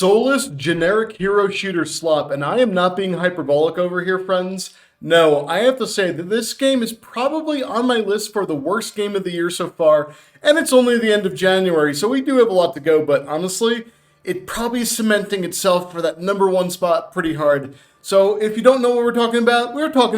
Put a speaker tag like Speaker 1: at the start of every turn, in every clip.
Speaker 1: soulless, generic hero shooter slop, and I am not being hyperbolic over here, friends. No, I have to say that this game is probably on my list for the worst game of the year so far, and it's only the end of January, so we do have a lot to go, but honestly, it probably is cementing itself for that #1 spot pretty hard. So if you don't know what we're talking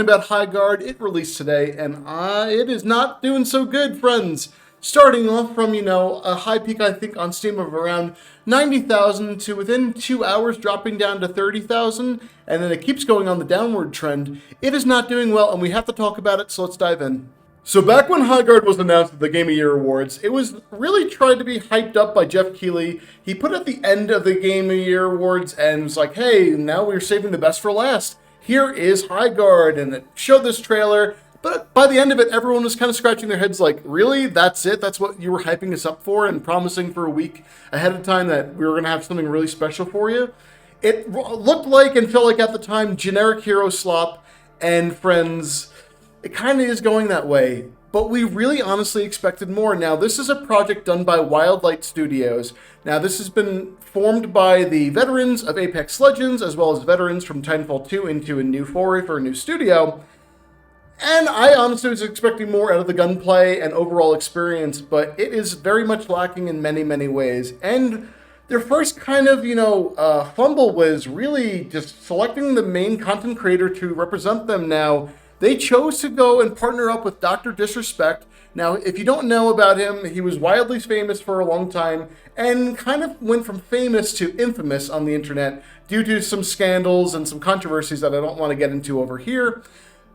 Speaker 1: about Highguard. It released today, and it is not doing so good, friends. Starting off from, a high peak, I think, on Steam of around 90,000 to within 2 hours dropping down to 30,000, and then it keeps going on the downward trend. It is not doing well, and we have to talk about it, so let's dive in. So back when Highguard was announced at the Game of Year Awards, it was really tried to be hyped up by Jeff Keighley. He put at the end of the Game of Year Awards and was like, hey, now we're saving the best for last. Here is Highguard, and it showed this trailer. But by the end of it, everyone was kind of scratching their heads like, really? That's it? That's what you were hyping us up for and promising for a week ahead of time that we were going to have something really special for you? It looked like and felt like at the time generic hero slop, and friends, it kind of is going that way. But we really honestly expected more. Now, this is a project done by Wildlight Studios. Now, this has been formed by the veterans of Apex Legends, as well as veterans from Titanfall 2 into a new foray for a new studio. And I honestly was expecting more out of the gunplay and overall experience, but it is very much lacking in many, many ways. And their first kind of, fumble was really just selecting the main content creator to represent them. Now, they chose to go and partner up with Dr. Disrespect. Now, if you don't know about him, he was wildly famous for a long time and kind of went from famous to infamous on the internet due to some scandals and some controversies that I don't want to get into over here.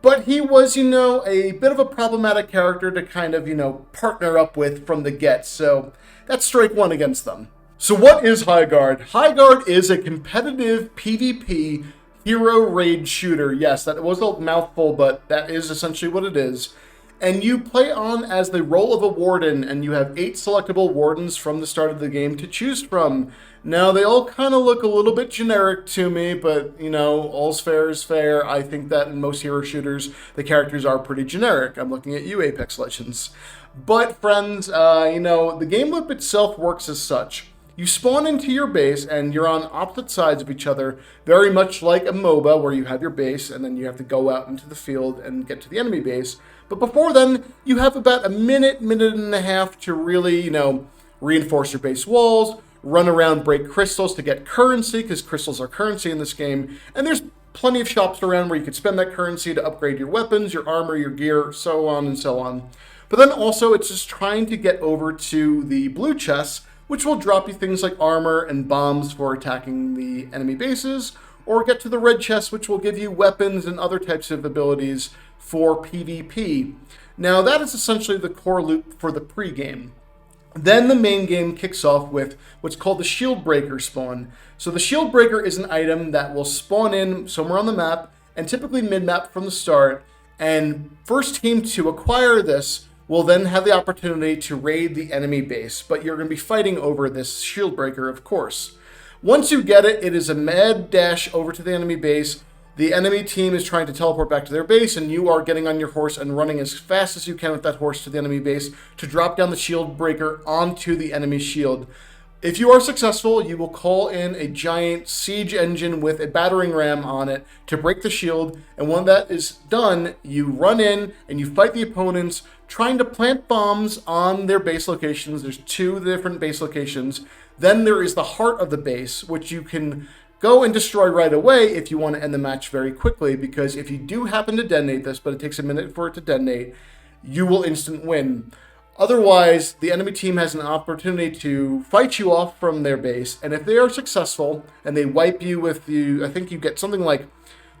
Speaker 1: But he was, a bit of a problematic character to kind of, partner up with from the get. So that's strike one against them. So what is Highguard? Highguard is a competitive PvP hero raid shooter. Yes, that was a mouthful, but that is essentially what it is. And you play on as the role of a warden, and you have 8 selectable wardens from the start of the game to choose from. Now, they all kind of look a little bit generic to me, but, all's fair is fair. I think that in most hero shooters, the characters are pretty generic. I'm looking at you, Apex Legends. But, friends, the game loop itself works as such. You spawn into your base, and you're on opposite sides of each other, very much like a MOBA, where you have your base, and then you have to go out into the field and get to the enemy base. But before then, you have about a minute and a half to really, reinforce your base walls, run around, break crystals to get currency, because crystals are currency in this game, and there's plenty of shops around where you could spend that currency to upgrade your weapons, your armor, your gear, so on and so on. But then also, it's just trying to get over to the blue chests, which will drop you things like armor and bombs for attacking the enemy bases, or get to the red chest, which will give you weapons and other types of abilities for PvP. Now, that is essentially the core loop for the pre-game. Then the main game kicks off with what's called the Shield Breaker spawn. So the Shield Breaker is an item that will spawn in somewhere on the map, and typically mid-map from the start, and first team to acquire this will then have the opportunity to raid the enemy base, but you're going to be fighting over this Shield Breaker, of course. Once you get it, it is a mad dash over to the enemy base. The enemy team is trying to teleport back to their base, and you are getting on your horse and running as fast as you can with that horse to the enemy base to drop down the Shield Breaker onto the enemy shield. If you are successful, you will call in a giant siege engine with a battering ram on it to break the shield, and when that is done, you run in and you fight the opponents, trying to plant bombs on their base locations. There's 2 different base locations. Then there is the heart of the base, which you can go and destroy right away if you want to end the match very quickly, because if you do happen to detonate this, but it takes a minute for it to detonate, you will instant win. Otherwise, the enemy team has an opportunity to fight you off from their base, and if they are successful and they wipe you with I think you get something like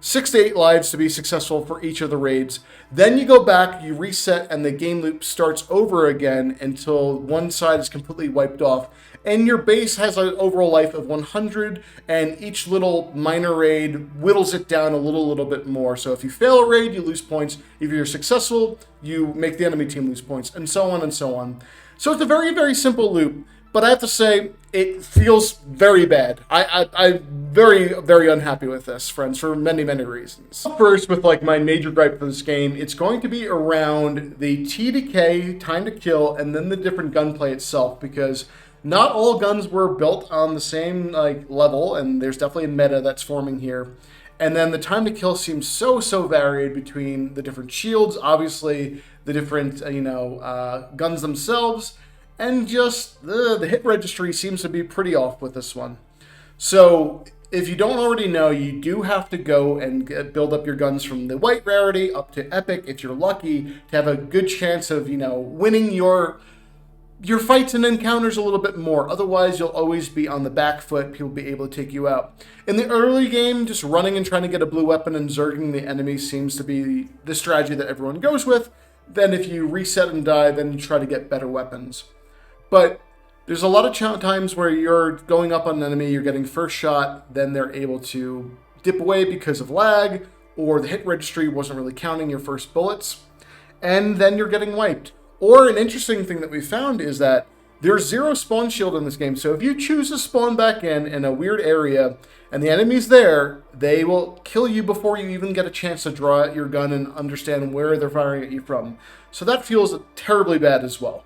Speaker 1: 6 to 8 lives to be successful for each of the raids. Then you go back, you reset, and the game loop starts over again until one side is completely wiped off. And your base has an overall life of 100, and each little minor raid whittles it down a little bit more. So if you fail a raid, you lose points. If you're successful, you make the enemy team lose points, and so on and so on. So it's a very, very simple loop. But I have to say, it feels very bad. I'm very, very unhappy with this, friends, for many, many reasons. First, with my major gripe for this game, it's going to be around the TDK, time to kill, and then the different gunplay itself, because Not all guns were built on the same like level, and there's definitely a meta that's forming here. And then the time to kill seems so varied between the different shields, obviously the different guns themselves, and just the hit registry seems to be pretty off with this one. So if you don't already know, you do have to go and build up your guns from the white rarity up to epic if you're lucky to have a good chance of winning your fights and encounters a little bit more. Otherwise, you'll always be on the back foot. People will be able to take you out. In the early game, just running and trying to get a blue weapon and zerging the enemy seems to be the strategy that everyone goes with. Then if you reset and die, then you try to get better weapons. But there's a lot of times where you're going up on an enemy, you're getting first shot, then they're able to dip away because of lag, or the hit registry wasn't really counting your first bullets, and then you're getting wiped. Or an interesting thing that we found is that there's 0 spawn shield in this game. So if you choose to spawn back in a weird area and the enemy's there, they will kill you before you even get a chance to draw out your gun and understand where they're firing at you from. So that feels terribly bad as well.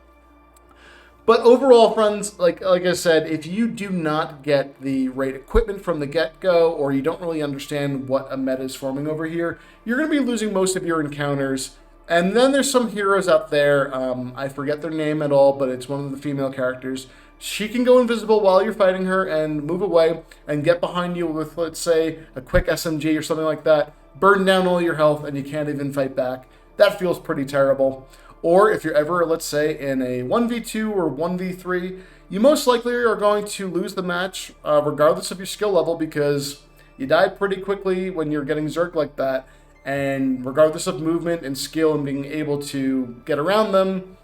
Speaker 1: But overall, friends, like I said, if you do not get the right equipment from the get-go, or you don't really understand what a meta is forming over here, you're going to be losing most of your encounters. And then there's some heroes out there, I forget their name at all, but it's one of the female characters. She can go invisible while you're fighting her and move away and get behind you with, let's say, a quick SMG or something like that, burn down all your health, and you can't even fight back. That feels pretty terrible. Or if you're ever, let's say, in a 1v2 or 1v3, you most likely are going to lose the match, regardless of your skill level, because you die pretty quickly when you're getting zerged like that. And regardless of movement and skill and being able to get around them,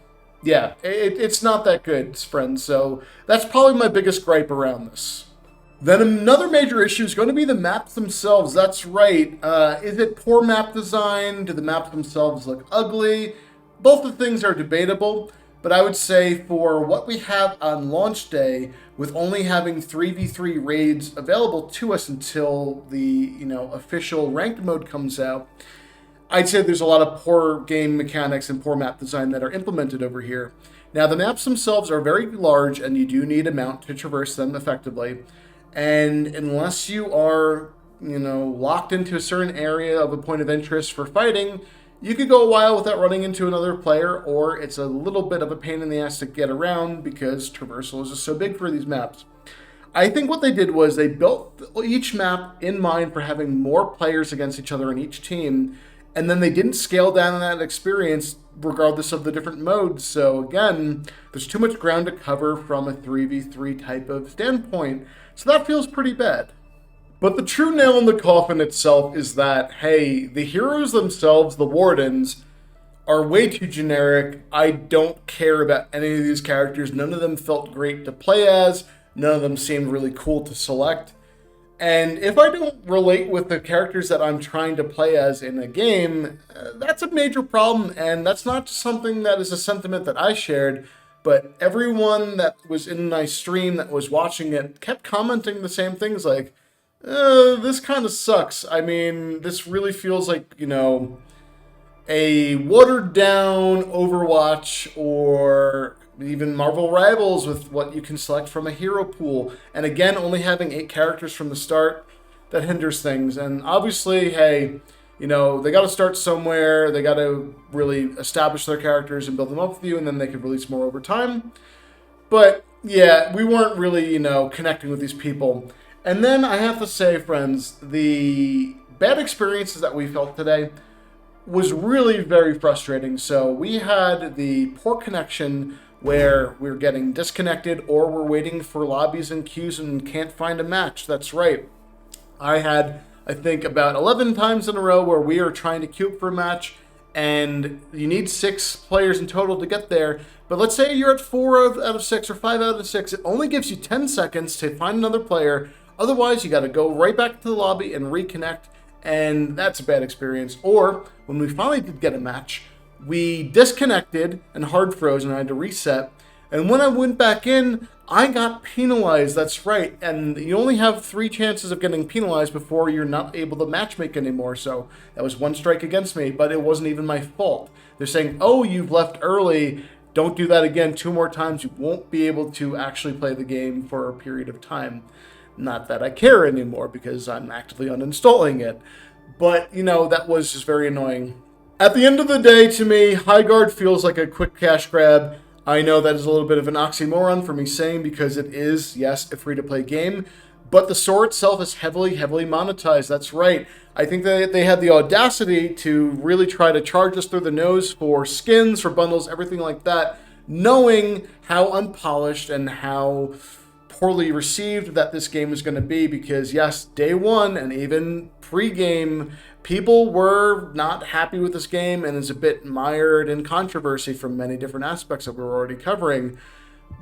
Speaker 1: yeah, it's not that good, friends. So that's probably my biggest gripe around this. Then another major issue is going to be the maps themselves. That's right. Is it poor map design? Do the maps themselves look ugly? Both the things are debatable, but I would say for what we have on launch day, with only having 3v3 raids available to us until the official ranked mode comes out, I'd say there's a lot of poor game mechanics and poor map design that are implemented over here. Now, the maps themselves are very large, and you do need a mount to traverse them effectively. And unless you are, locked into a certain area of a point of interest for fighting, you could go a while without running into another player, or it's a little bit of a pain in the ass to get around because traversal is just so big for these maps. I think what they did was they built each map in mind for having more players against each other in each team, and then they didn't scale down that experience regardless of the different modes. So again, there's too much ground to cover from a 3v3 type of standpoint, so that feels pretty bad. But the true nail in the coffin itself is that, hey, the heroes themselves, the wardens, are way too generic. I don't care about any of these characters. None of them felt great to play as. None of them seemed really cool to select. And if I don't relate with the characters that I'm trying to play as in a game, that's a major problem. And that's not just something that is a sentiment that I shared, but everyone that was in my stream that was watching it kept commenting the same things like, this kind of sucks. I mean, this really feels like, a watered down Overwatch or even Marvel Rivals with what you can select from a hero pool. And again, only having 8 characters from the start, that hinders things. And obviously, hey, they got to start somewhere. They got to really establish their characters and build them up with you, and then they could release more over time. But yeah, we weren't really, connecting with these people. And then I have to say, friends, the bad experiences that we felt today was really very frustrating. So we had the poor connection where we're getting disconnected or we're waiting for lobbies and queues and can't find a match. That's right. I had, I think, about 11 times in a row where we are trying to queue up for a match, and you need 6 players in total to get there. But let's say you're at 4 out of 6 or 5 out of 6. It only gives you 10 seconds to find another player. Otherwise, you got to go right back to the lobby and reconnect, and that's a bad experience. Or when we finally did get a match, we disconnected and hard froze and I had to reset. And when I went back in, I got penalized. That's right. And you only have 3 chances of getting penalized before you're not able to matchmake anymore. So that was 1 strike against me, but it wasn't even my fault. They're saying, oh, you've left early. Don't do that again 2 more times. You won't be able to actually play the game for a period of time. Not that I care anymore because I'm actively uninstalling it. But, that was just very annoying. At the end of the day, to me, Highguard feels like a quick cash grab. I know that is a little bit of an oxymoron for me saying because it is, yes, a free-to-play game, but the store itself is heavily, heavily monetized. That's right. I think that they had the audacity to really try to charge us through the nose for skins, for bundles, everything like that, knowing how unpolished and how poorly received that this game was going to be because, yes, day one and even pre-game, people were not happy with this game and is a bit mired in controversy from many different aspects that we're already covering.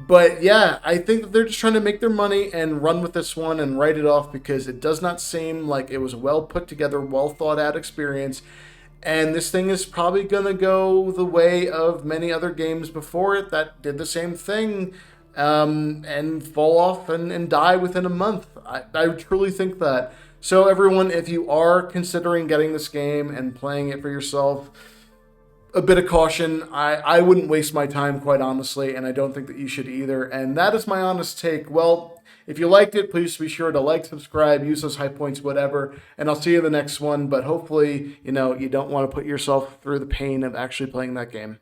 Speaker 1: But yeah, I think that they're just trying to make their money and run with this one and write it off because it does not seem like it was a well put together, well thought out experience. And this thing is probably going to go the way of many other games before it that did the same thing and fall off and die within a month. I truly think that. So everyone, if you are considering getting this game and playing it for yourself, a bit of caution. I wouldn't waste my time, quite honestly, and I don't think that you should either. And that is my honest take. Well, if you liked it, please be sure to like, subscribe, use those high points, whatever, and I'll see you in the next one. But hopefully, you don't want to put yourself through the pain of actually playing that game.